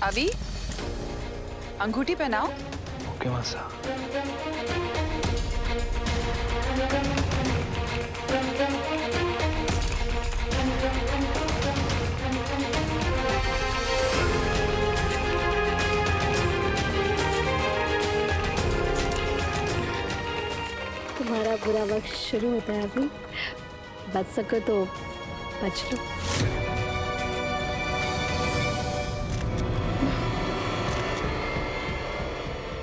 अभी अंगूठी पहनाओ। ओके मासा। तुम्हारा बुरा वक्त शुरू होता है अभी, बच सको तो बच लो।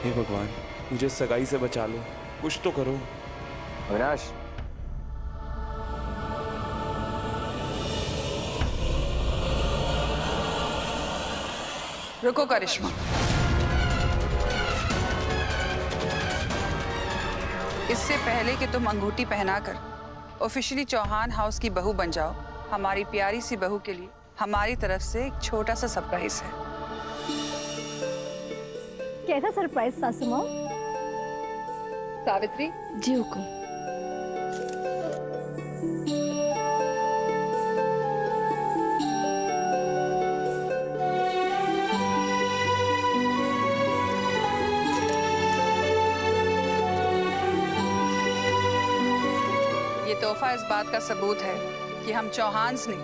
हे भगवान, मुझे सगाई से बचा लो, कुछ तो करो। अविनाश, रुको करिश्मा, इससे पहले कि तुम अंगूठी पहनाकर ऑफिशियली चौहान हाउस की बहू बन जाओ, हमारी प्यारी सी बहू के लिए हमारी तरफ से एक छोटा सा सरप्राइज है। कैसा सरप्राइज सासू माँ? सावित्री जी हुकुम। ये तोहफा इस बात का सबूत है कि हम चौहान्स ने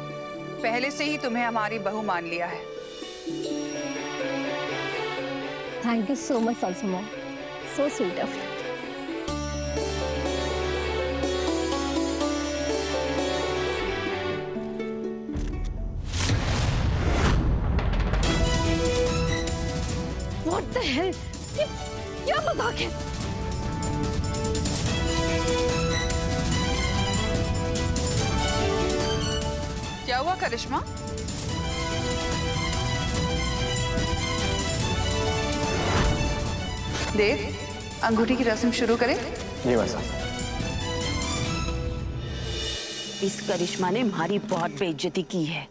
पहले से ही तुम्हें हमारी बहू मान लिया है। थैंक यू सो मच सासू माँ, so sweet of you. What the hell? ये क्या मजाक है? क्या हुआ करिश्मा? देव, अंगूठी की रस्म शुरू करें? जी मासा। इस करिश्मा ने हमारी बहुत बेइज्जती की है।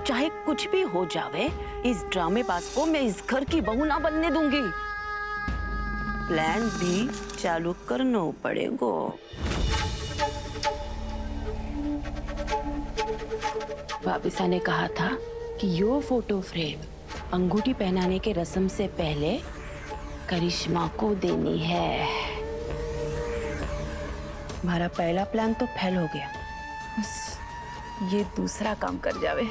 चाहे कुछ भी हो जावे, इस ड्रामेबाज को मैं इस घर की बहू ना बनने दूंगी। प्लान भी चालू करना पड़ेगा। वाबिसा ने कहा था कि यो फोटो फ्रेम अंगूठी पहनाने के रस्म से पहले करिश्मा को देनी है। हमारा पहला प्लान तो फेल हो गया, बस ये दूसरा काम कर जावे।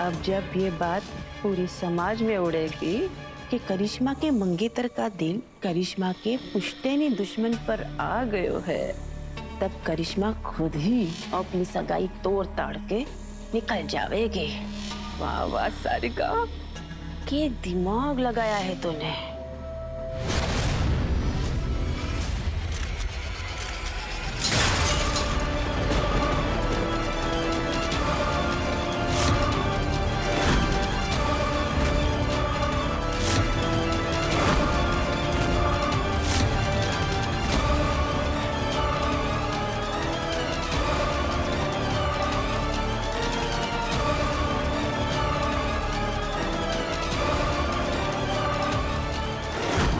अब जब ये बात पूरे समाज में उड़ेगी कि करिश्मा के मंगेतर का दिल करिश्मा के पुश्तैनी दुश्मन पर आ गयो है, तब करिश्मा खुद ही अपनी सगाई तोड़ ताड़ के निकल जावेगी। वाह वाह सारिका, के दिमाग लगाया है तूने।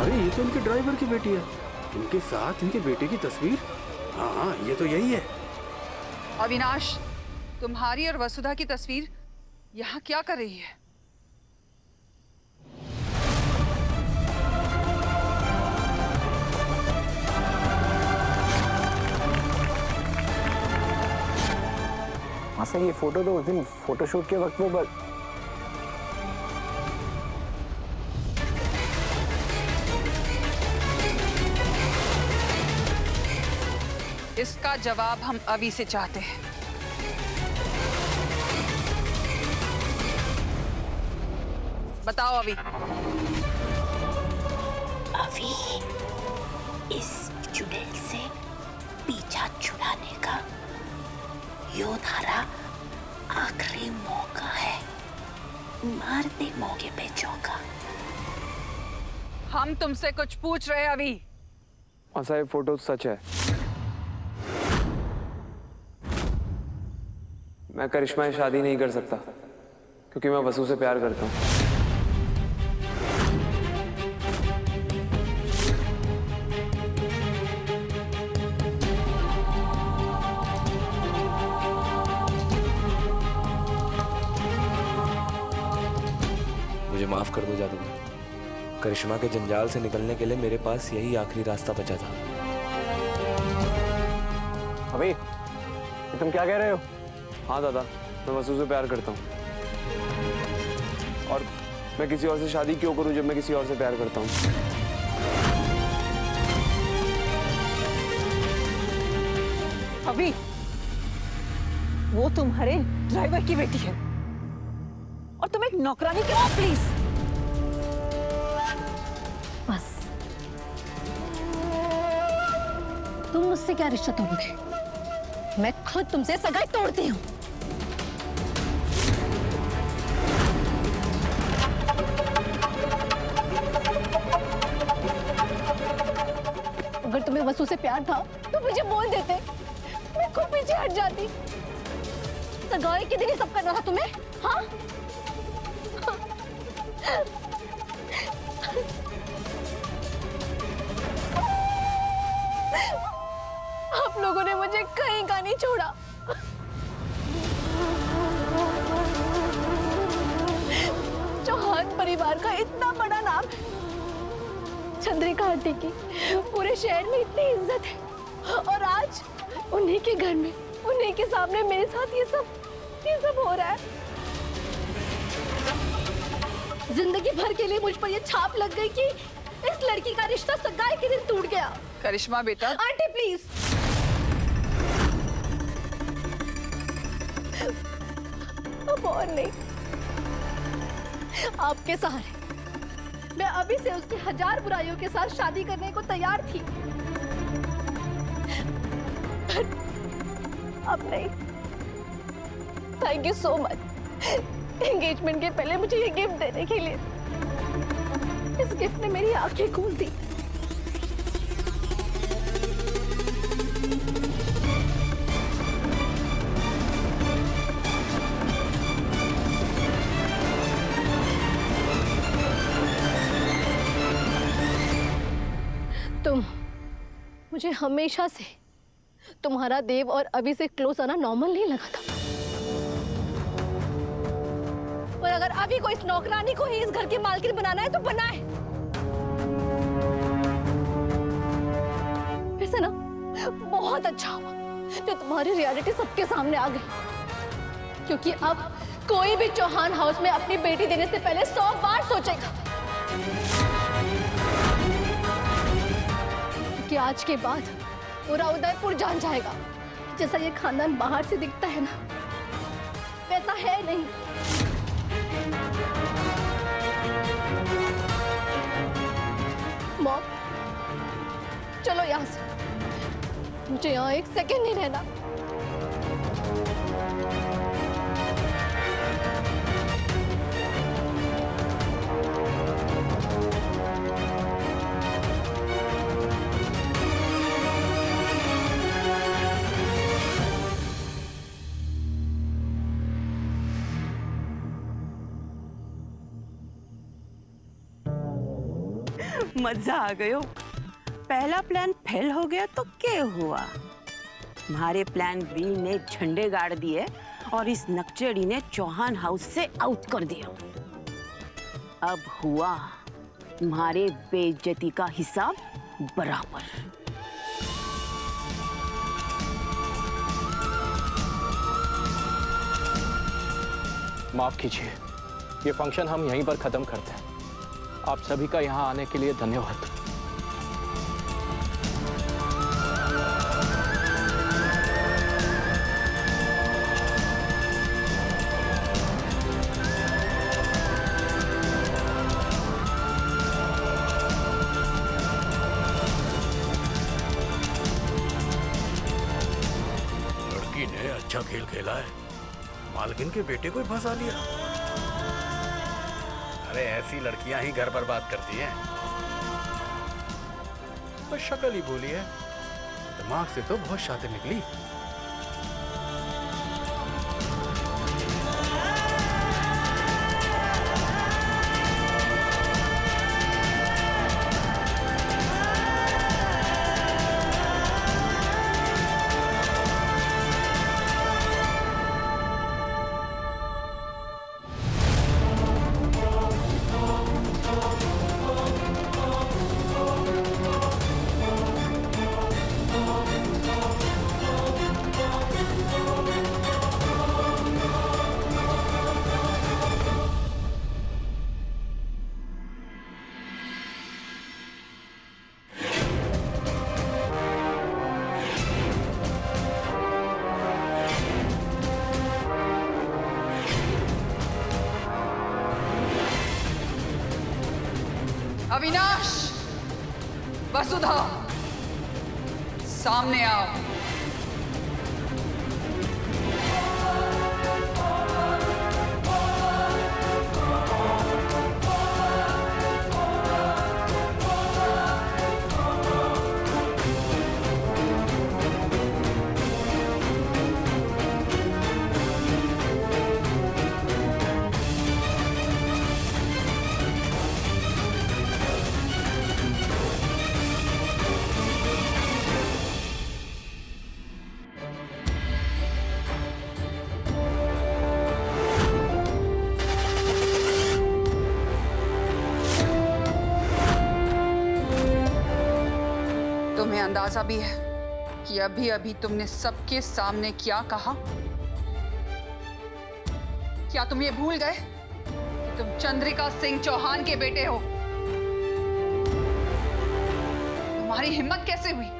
अरे ये तो इनके ड्राइवर की बेटी है, इनके साथ इनके बेटे की तस्वीर। हाँ, ये तो यही है। अविनाश, तुम्हारी और वसुधा की तस्वीर यहाँ क्या कर रही है? मासा, ये फोटो तो उस दिन फोटोशूट के वक्त में इसका जवाब हम अभी से चाहते हैं। बताओ अभी। अभी इस चुड़ैल से पीछा छुड़ाने का यो धारा आखिरी मौका है। मार दे मौके पे चौका। हम तुमसे कुछ पूछ रहे हैं अभी। मासा, ये फोटो सच है। मैं करिश्मा से शादी नहीं कर सकता क्योंकि मैं वसु से प्यार करता हूँ। माफ कर दो जादूगर। करिश्मा के जंजाल से निकलने के लिए मेरे पास यही आखिरी रास्ता बचा था। अभी ये तुम क्या कह रहे हो? हाँ दादा, मैं वसु से प्यार करता हूँ। और मैं किसी और से शादी क्यों करूँ जब मैं किसी और से प्यार करता हूँ? अभी वो तुम्हारे ड्राइवर की बेटी है और तुम एक नौकरानी क्यों? प्लीज बस तुम मुझसे क्या रिश्ता तोड़ोगे? मैं खुद तुमसे सगाई तोड़ती हूँ। अगर तुम्हें वसु से प्यार था तो मुझे बोल देते, मैं खुद पीछे हट जाती। सगाई के दिन ही सब करना था तुम्हें, हाँ? आप लोगों ने मुझे कहीं का नहीं छोड़ा। चौहान परिवार का इतना बड़ा नाम है, चंद्रिका आंटी की पूरे शहर में इतनी इज्जत है, और आज उन्हीं के घर में, उन्हीं के सामने मेरे साथ ये सब हो रहा है। जिंदगी भर के लिए मुझ पर ये छाप लग गई कि इस लड़की का रिश्ता सगाई के दिन टूट गया। करिश्मा बेटा, आंटी प्लीज, अब और नहीं। आपके सहारे मैं अभी से उसकी 1000 बुराइयों के साथ शादी करने को तैयार थी, पर अब नहीं। Thank you so much engagement के पहले मुझे ये गिफ्ट देने के लिए। इस गिफ्ट ने मेरी आंखें खोल दी। तुम मुझे हमेशा से तुम्हारा देव और अभी से क्लोज आना नॉर्मल नहीं लगा था, और अगर अभी को इस नौकरानी को ही इस घर की मालकिन बनाना है तो बनाए। वैसे ना बहुत अच्छा हुआ जो तुम्हारी रियलिटी सबके सामने आ गई, क्योंकि अब कोई भी चौहान हाउस में अपनी बेटी देने से पहले 100 बार सोचेगा। कि आज के बाद पूरा उदयपुर जान जाएगा जैसा ये खानदान बाहर से दिखता है ना, वैसा है नहीं। मॉम, चलो यहाँ से, मुझे यहाँ एक सेकंड नहीं रहना। मजा आ गयो। पहला प्लान फेल हो गया तो क्या हुआ? हमारे प्लान बी ने झंडे गाड़ दिए और इस नकचड़ी ने चौहान हाउस से आउट कर दिया। अब हुआ तुम्हारे बेइज्जती का हिसाब बराबर। माफ कीजिए, ये फंक्शन हम यहीं पर खत्म करते हैं। आप सभी का यहाँ आने के लिए धन्यवाद। लड़की ने अच्छा खेल खेला है, मालकिन के बेटे को ही फंसा लिया। अरे ऐसी लड़कियां ही घर बर्बाद करती हैं। बस शक्ल ही भूली है, दिमाग से तो बहुत शातिर निकली। अविनाश, वसुधा, सामने आओ। तुम्हें अंदाजा भी है कि अभी अभी तुमने सबके सामने क्या कहा? क्या तुम ये भूल गए कि तुम चंद्रिका सिंह चौहान के बेटे हो? तुम्हारी हिम्मत कैसे हुई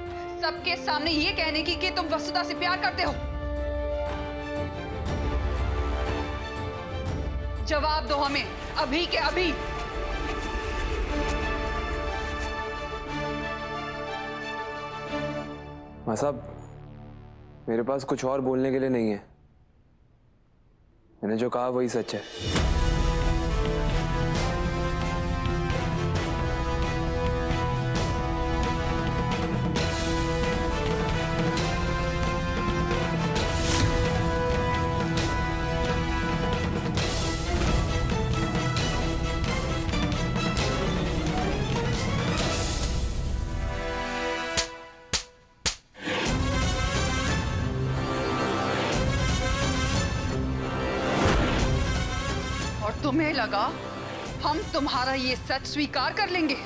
सबके सामने ये कहने की कि तुम वसुधा से प्यार करते हो? जवाब दो हमें, अभी के अभी। माँ साहब, मेरे पास कुछ और बोलने के लिए नहीं है। मैंने जो कहा वही सच है। तुम्हें लगा हम तुम्हारा ये सच स्वीकार कर लेंगे?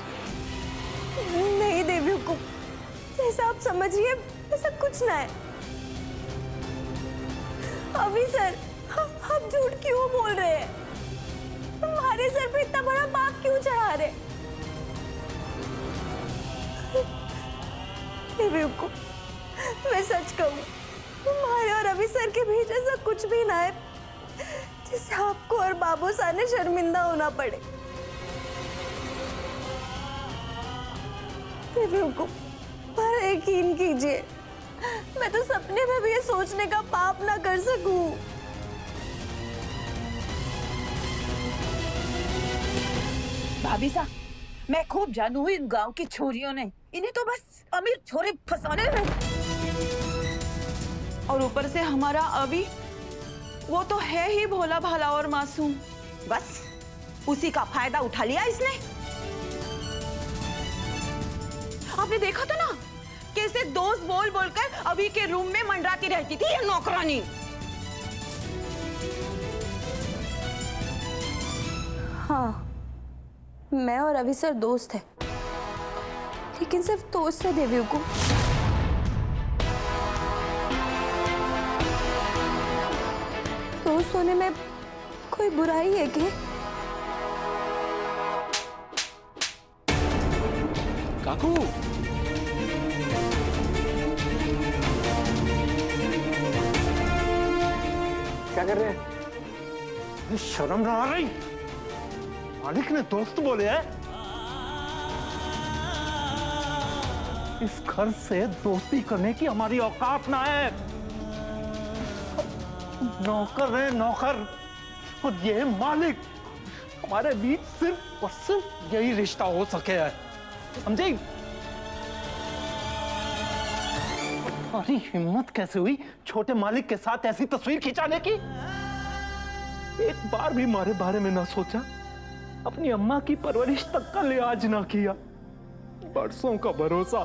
नहीं देवी हुकुम, जैसा आप समझिए ऐसा कुछ ना है। अभी सर, आप झूठ क्यों बोल रहे हैं? हमारे सर पे इतना बड़ा पाप क्यों चढ़ा रहे? देवी हुकुम, मैं सच कहूँ, तुम्हारे और अभी सर के बीच ऐसा कुछ भी ना है जिससे आपको और बाबू साने शर्मिंदा होना पड़े। देवी हुकुम, पर यकीन कीजिए, मैं तो सपने में भी ये सोचने का पाप ना कर सकूं। भाभी साहब, मैं खूब जानू हुई इन गांव की छोरियों ने, इन्हें तो बस अमीर छोरे फंसाने में। और ऊपर से हमारा अभी, वो तो है ही भोला भाला और मासूम। बस उसी का फायदा उठा लिया इसने। आपने देखा था ना कैसे दोस्त बोल बोलकर अभी के रूम में मंडराती रहती थी ये नौकरानी। हाँ, मैं और अभी सर दोस्त हैं, लेकिन सिर्फ दोस्त है देवी हुकुम। दोस्त होने में कोई बुराई है क्या? काकू, क्या कर रहे हैं? शर्म ना आ रही? मालिक ने दोस्त बोले हैं। इस घर से दोस्ती करने की हमारी औकात ना है। नौकर है नौकर, और ये मालिक। हमारे बीच सिर्फ और सिर्फ यही रिश्ता हो सके है, समझी? हमारी हिम्मत कैसे हुई छोटे मालिक के साथ ऐसी तस्वीर खिंचाने की? एक बार भी हमारे बारे में ना सोचा, अपनी अम्मा की परवरिश तक का लिहाज ना किया। बरसों का भरोसा,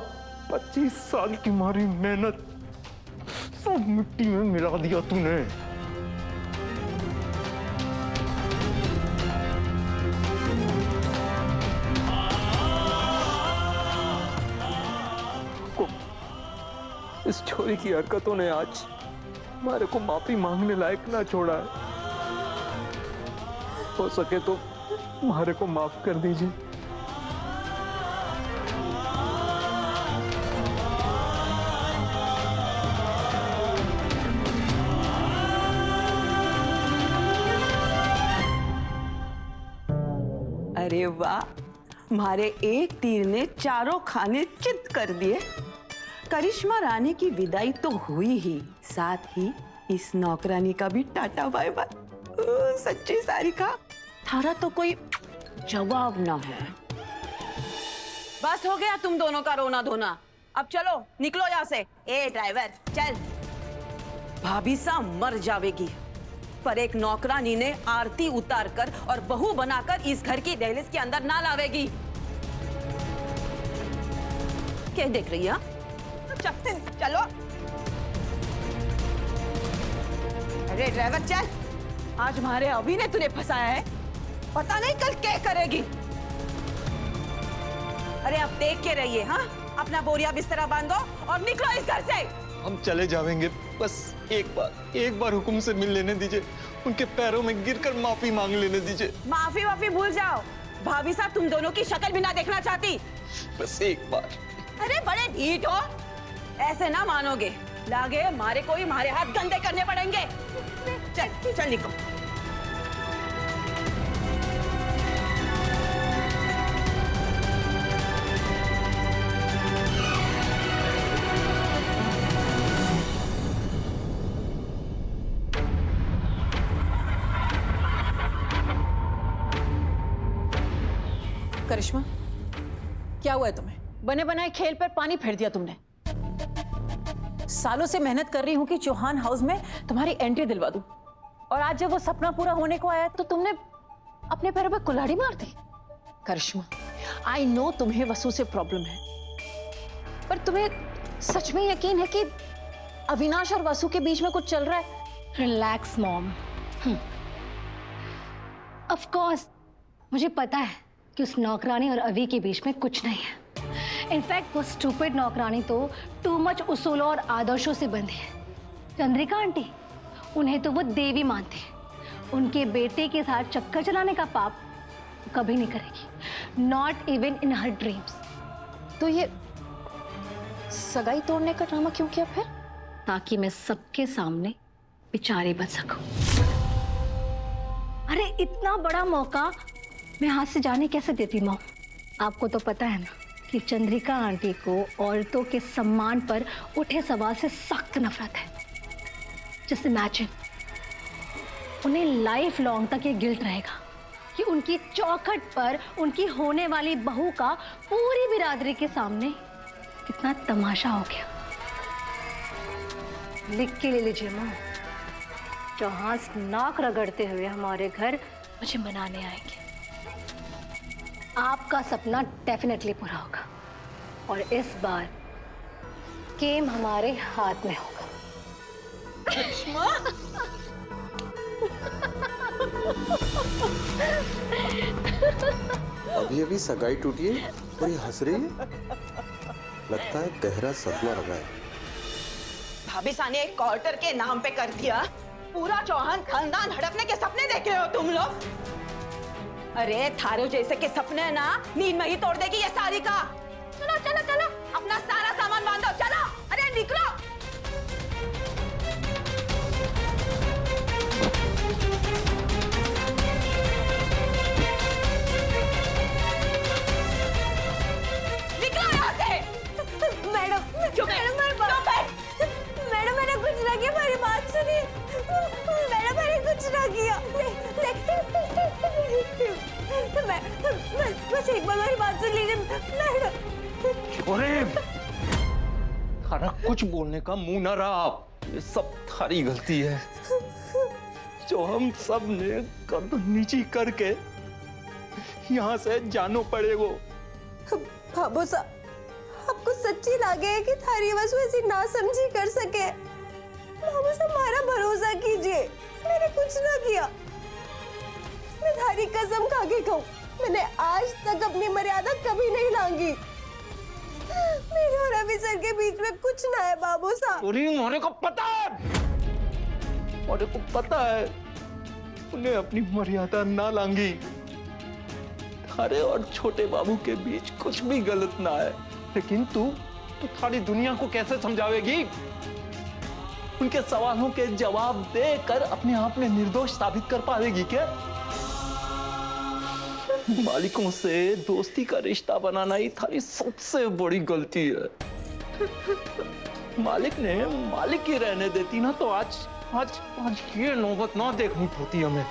25 साल की हमारी मेहनत सब मिट्टी में मिला दिया तूने। इस छोरी की हरकतों ने आज हमारे को माफी मांगने लायक ना छोड़ा है। हो सके तो हमारे को माफ कर दीजिए। अरे वाह, मारे एक तीर ने चारों खाने चित कर दिए। करिश्मा रानी की विदाई तो हुई ही, साथ ही इस नौकरानी का भी टाटा बाय बाय। सच्ची सारिका, थारा तो कोई जवाब ना है। बस हो गया तुम दोनों का रोना धोना। अब चलो निकलो यहाँ से। ए ड्राइवर चल। भाभी सा मर जावेगी, पर एक नौकरानी ने आरती उतारकर और बहू बनाकर इस घर की दहलीज के अंदर ना लावेगी। क्या देख रही है? चलो। अरे ड्राइवर चल, आज हमारे अभी ने तुझे फंसाया है, पता नहीं कल क्या करेगी। अरे अब देख के रहिए। हाँ, अपना बोरिया बिस्तरा बांधो और निकलो इस घर से। हम चले जाएंगे, बस एक बार हुक्म से मिल लेने दीजिए, उनके पैरों में गिरकर माफी मांग लेने दीजिए। माफी भूल जाओ, भाभी साहब तुम दोनों की शक्ल भी ना देखना चाहती। बस एक बार। अरे बड़े ढीठ हो, ऐसे ना मानोगे, लागे मारे कोई हमारे हाथ गंदे करने पड़ेंगे। चल चल निकलो। करिश्मा, क्या हुआ है तुम्हें? बने बनाए खेल पर पानी फेर दिया तुमने। सालों से मेहनत कर रही हूं कि चौहान हाउस में तुम्हारी एंट्री दिलवा दूं, और आज जब वो सपना पूरा होने को आया तो तुमने अपने पैरों पे कुल्हाड़ी मार दी। करिश्मा, आई नो तुम्हें वसु से प्रॉब्लम है, पर तुम्हें सच में यकीन है कि अविनाश और वसु के बीच में कुछ चल रहा है? Relax mom. ऑफ कोर्स मुझे पता है कि उस नौकरानी और अवी के बीच में कुछ नहीं है। इनफैक्ट वो स्टूपिड नौकरानी तो टू मच उसूलों और आदर्शों से बंधी है। चंद्रिका आंटी, उन्हें तो वो देवी मानती है। उनके बेटे के साथ चक्कर चलाने का पाप कभी नहीं करेगी, not even in her dreams. तो ये सगाई तोड़ने का ड्रामा क्यों किया फिर? ताकि मैं सबके सामने बेचारी बन सकूं। अरे इतना बड़ा मौका मैं हाथ से जाने कैसे देती मॉम? आपको तो पता है ना कि चंद्रिका आंटी को औरतों के सम्मान पर उठे सवाल से सख्त नफरत है। जस्ट इमेजिन, उन्हें लाइफ लॉन्ग तक ये गिल्ट रहेगा कि उनकी चौखट पर उनकी होने वाली बहू का पूरी बिरादरी के सामने कितना तमाशा हो गया। लिख के ले लीजिए माँ, चौहान नाक रगड़ते हुए हमारे घर मुझे मनाने आएंगे। आपका सपना डेफिनेटली पूरा होगा, और इस बार गेम हमारे हाथ में होगा। अभी अभी सगाई टूटी है और ये हंस रही है, लगता है गहरा सपना लगा है। भाभी सा ने एक क्वार्टर के नाम पे कर दिया, पूरा चौहान खानदान हड़पने के सपने देख रहे हो तुम लोग। अरे थारो जैसे के सपने ना नींद में ही तोड़ देगी ये सारी का। चलो चलो चलो, अपना सारा सामान बांधो, चलो। अरे निकलो। निकलो यहाँ से। मैडम मैडम मैंने कुछ ना किया, मेरी बात सुनिए। मैडम मैंने कुछ ना किया। बस एक बार मेरी बात सुन लीजिए मैडम। थारा कुछ बोलने का मुंह ना रहा, ये सब थारी गलती है, जो हम सब ने कद नीची करके यहाँ से जानो पड़ेगो। बाबू साहब, आपको सच्ची लगे है कि थारी वसु ऐसी ना समझी कर सके? बाबू साहब हमारा भरोसा कीजिए, मैंने कुछ ना किया। मैं थारी कसम खा के कहूँ, मैंने आज तक अपनी मर्यादा कभी नहीं लांगी। मेरे और रवि सर के बीच में कुछ ना है बाबू साहब। मोरे को पता है, मोरे को पता है, उन्हें अपनी मर्यादा ना लांगी। थारे और छोटे बाबू के बीच कुछ भी गलत ना है, लेकिन तू थारी दुनिया को कैसे समझावेगी? उनके सवालों के जवाब देकर अपने आप में निर्दोष साबित कर पाएगी क्या? मालिकों से दोस्ती का रिश्ता बनाना ही थारी सबसे बड़ी गलती है। मालिक ने मालिक ही रहने देती ना तो आज आज आज ये नौबत ना देखनी पड़ती हमें।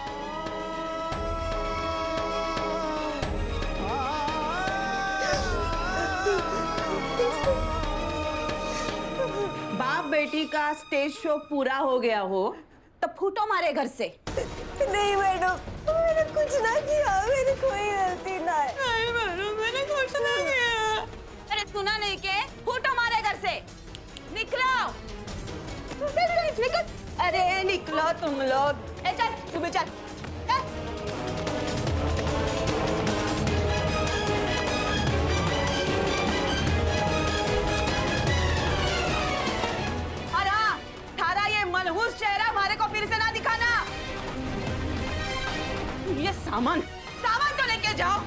बाप बेटी का स्टेज शो पूरा हो गया हो तब फूटो मारे घर से। नहीं मैडम, मैंने कुछ ना किया, मेरी कोई गलती ना है। नहीं मैडम, मैंने कुछ ना किया। अरे सुना नहीं के फूटो मारे घर से। निकलो। निकल। अरे निकलो तुम लोग। ए चल, तू भी चल। और हाँ, थारा ये मनहूस चेहरा हमारे को फिर से ना दिखाना। ये सामान तो लेके जाओ।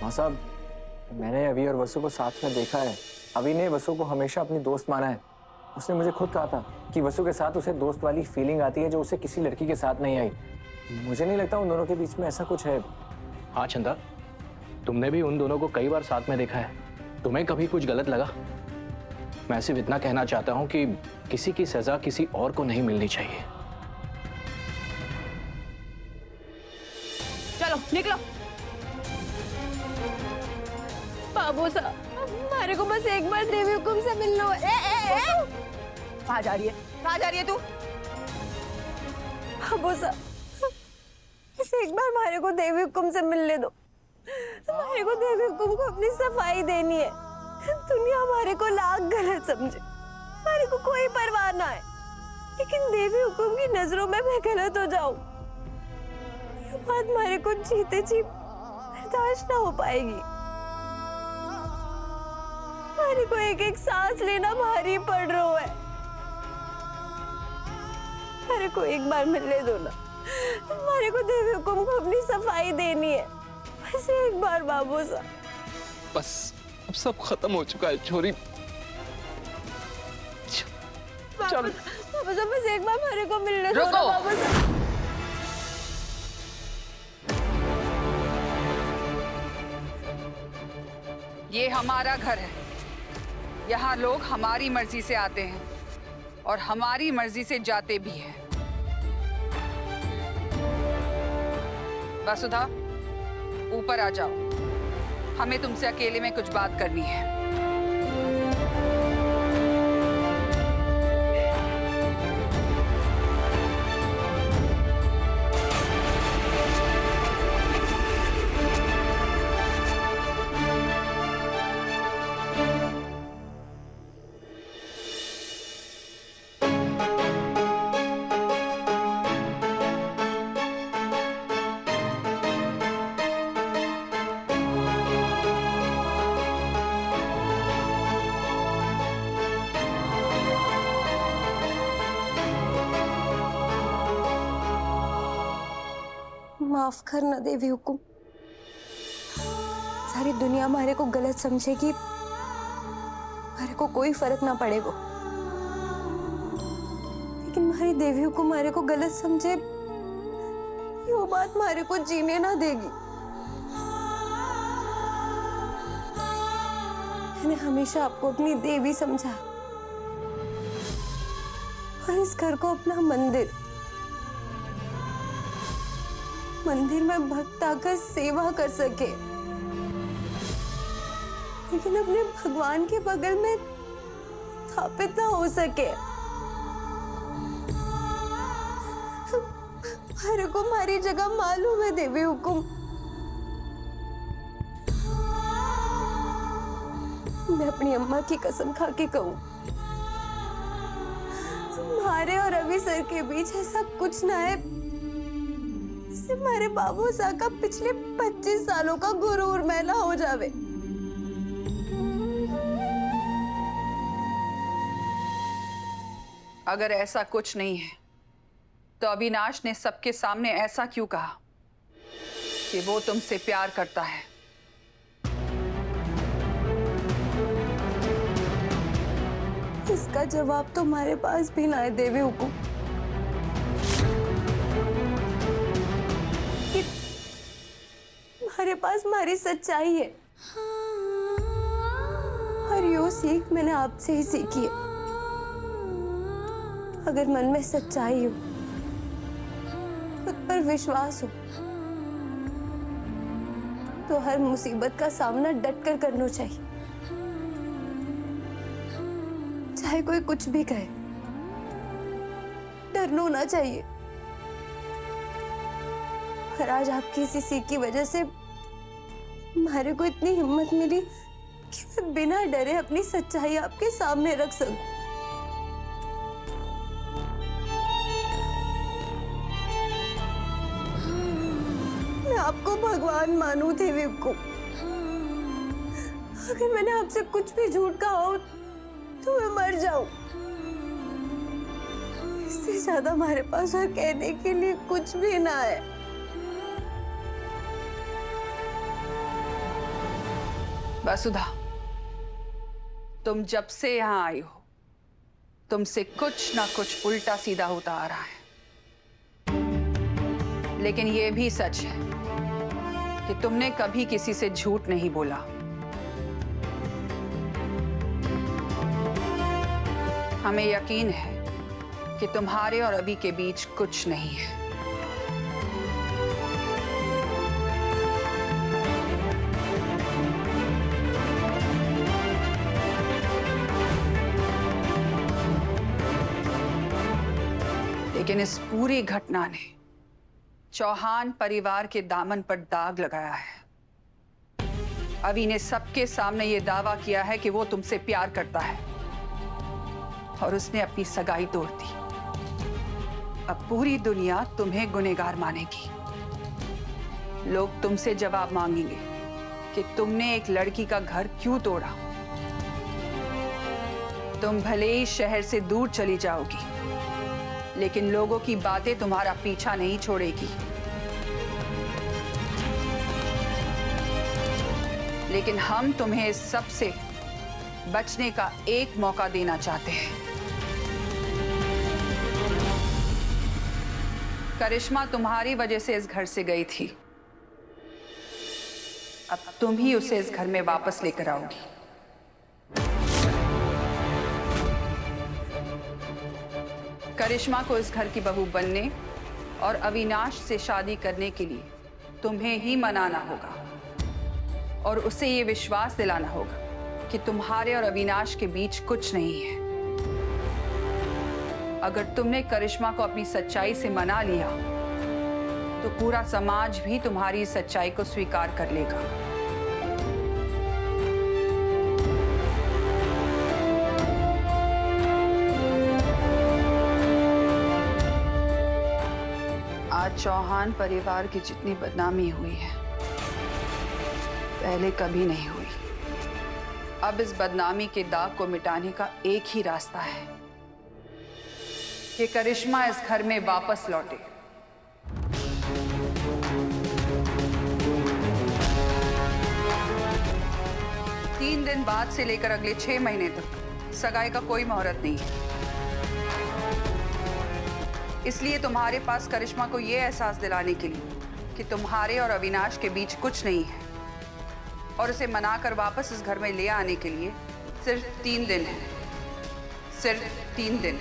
माँ साहब, मैंने अभी और वसु को साथ में देखा है। अभी ने वसु को हमेशा अपनी दोस्त माना है। उसने मुझे खुद कहा था कि वसु के साथ उसे दोस्त वाली फीलिंग आती है जो उसे किसी लड़की के साथ नहीं आई। मुझे नहीं लगता उन दोनों के बीच में ऐसा कुछ है। हाँ चंदा, तुमने भी उन दोनों को कई बार साथ में देखा है। तुम्हें कभी कुछ गलत लगा? मैं सिर्फ इतना कहना चाहता हूँ कि किसी की सजा किसी और को नहीं मिलनी चाहिए। चलो निकलो। बाबू साहब, हमारे को बस एक बार देवी हुकुम से मिलना है। कहाँ जा रही है? कहाँ जा रही है तू? बाबू साहब, बस एक बार हमारे को देवी हुकुम से मिलने दो। हमारे को देवी हुकुम को अपनी सफाई देनी है। दुनिया हमारे को लाख गलत समझे, हमारे को कोई परवाह ना है, लेकिन देवी हुकुम की नजरों में मैं गलत हो जाऊं, ये बात हमारे को जीते जी बर्दाश्त ना हो पाएगी। हमारे को एक एक सांस लेना भारी पड़ रहा है। हमारे को एक बार मिलने दो ना। हमारे को देवी हुकुम को अपनी सफाई देनी है, बस एक बार बाबू साहब। बस अब सब खत्म हो चुका है छोरी। चल बाबू साहब, बस एक बार हमारे को मिलने दो ना बाबू साहब। ये हमारा घर है। यहाँ लोग हमारी मर्जी से आते हैं और हमारी मर्जी से जाते भी हैं। वसुधा, ऊपर आ जाओ, हमें तुमसे अकेले में कुछ बात करनी है। माफ करना देवी हुकुम। सारी दुनिया हमारे को गलत समझेगी, हमारे को कोई फर्क ना पड़ेगा, लेकिन हमारी देवी हुकुम हमारे को गलत समझे, ये बात हमारे को जीने ना देगी। मैंने हमेशा आपको अपनी देवी समझा और इस घर को अपना मंदिर में भक्त आकर सेवा कर सके, लेकिन अपने भगवान के बगल में स्थापित ना हो सके। हमारे को हमारी जगह मालूम है देवी हुकुम। मैं अपनी अम्मा की कसम खा के कहूं, हमारे और रवि सर के बीच ऐसा कुछ ना है जिससे हमारे बाबू साहब का पिछले 25 सालों का गुरूर मैला हो जावे। अगर ऐसा कुछ नहीं है तो अविनाश ने सबके सामने ऐसा क्यों कहा कि वो तुमसे प्यार करता है? इसका जवाब तो हमारे पास भी ना है देवी हुकुम। कि हमारे पास हमारी सच्चाई है और यो सीख मैंने आपसे ही सीखी है। अगर मन में सच्चाई हो, खुद पर विश्वास हो, तो हर मुसीबत का सामना डटकर करना चाहिए, चाहे कोई कुछ भी कहे। डरना ना चाहिए। और आज आपकी इसी सीख की वजह से हमारे को इतनी हिम्मत मिली कि मैं बिना डरे अपनी सच्चाई आपके सामने रख सकूं। मैं आपको भगवान मानूं देवी को। अगर मैंने आपसे कुछ भी झूठ कहा हो तो मैं मर जाऊं। इससे ज्यादा हमारे पास और कहने के लिए कुछ भी ना है। वसुधा, तुम जब से यहाँ आई हो, तुमसे कुछ ना कुछ उल्टा सीधा होता आ रहा है। लेकिन यह भी सच है कि तुमने कभी किसी से झूठ नहीं बोला। हमें यकीन है कि तुम्हारे और अभी के बीच कुछ नहीं है। लेकिन इस पूरी घटना ने चौहान परिवार के दामन पर दाग लगाया है। अभी ने सबके सामने ये दावा किया है कि वो तुमसे प्यार करता है और उसने अपनी सगाई तोड़ दी। अब पूरी दुनिया तुम्हें गुनहगार मानेगी। लोग तुमसे जवाब मांगेंगे कि तुमने एक लड़की का घर क्यों तोड़ा। तुम भले ही शहर से दूर चली जाओगी, लेकिन लोगों की बातें तुम्हारा पीछा नहीं छोड़ेगी। लेकिन हम तुम्हें इस सब से बचने का एक मौका देना चाहते हैं। करिश्मा तुम्हारी वजह से इस घर से गई थी। अब तुम ही उसे इस घर में वापस लेकर आओगी। करिश्मा को इस घर की बहू बनने और अविनाश से शादी करने के लिए तुम्हें ही मनाना होगा और उसे ये विश्वास दिलाना होगा कि तुम्हारे और अविनाश के बीच कुछ नहीं है। अगर तुमने करिश्मा को अपनी सच्चाई से मना लिया तो पूरा समाज भी तुम्हारी सच्चाई को स्वीकार कर लेगा। आज चौहान परिवार की जितनी बदनामी हुई है, पहले कभी नहीं हुई। अब इस बदनामी के दाग को मिटाने का एक ही रास्ता है कि करिश्मा इस घर में वापस लौटे। तीन दिन बाद से लेकर अगले 6 महीने तक सगाई का कोई मुहूर्त नहीं है। इसलिए तुम्हारे पास करिश्मा को यह एहसास दिलाने के लिए कि तुम्हारे और अविनाश के बीच कुछ नहीं है और उसे मनाकर वापस इस घर में ले आने के लिए सिर्फ 3 दिन है। सिर्फ 3 दिन।